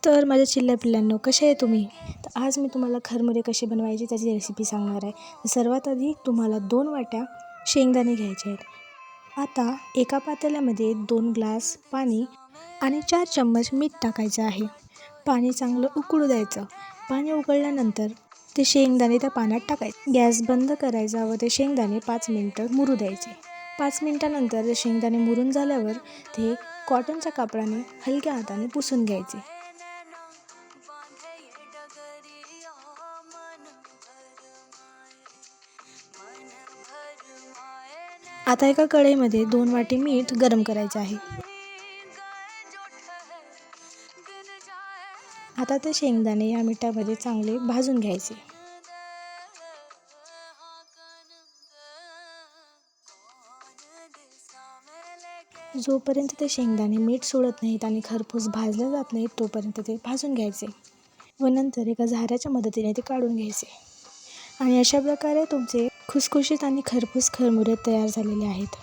तर माझ्या चिल्ल्या पिल्लांनो, कसे आहे तुम्ही? तर आज मी तुम्हाला खरमुरे कसे बनवायचे त्याची रेसिपी सांगणार आहे. तर सर्वात आधी तुम्हाला 2 वाट्या शेंगदाणे घ्यायचे आहेत. आता एका पातेल्यामध्ये 2 ग्लास पाणी आणि 4 चम्मच मीठ टाकायचं आहे. पाणी चांगलं उकळू द्यायचं. पाणी उकळल्यानंतर ते शेंगदाणे त्या पाण्यात टाकायचे. गॅस बंद करायचा व ते शेंगदाणे 5 मिनटं मुरू द्यायचे. 5 मिनटानंतर ते शेंगदाणे मुरून झाल्यावर ते कॉटनच्या कापडाने हलक्या हाताने पुसून घ्यायचे. आता एका कढईमध्ये 2 वाटी मीठ गरम करायचे आहे. आता ते शेंगदाणे या मिठामध्ये चांगले भाजून घ्यायचे. जोपर्यंत ते शेंगदाणे मीठ सोडत नाहीत आणि खरपूस भाजले जात नाहीत तोपर्यंत ते भाजून घ्यायचे व नंतर एका झाऱ्याच्या मदतीने ते काढून घ्यायचे. आणि अशा प्रकारे तुमचे खुसखुशीत आणि खरपूस खरमुरे तयार झालेले आहेत.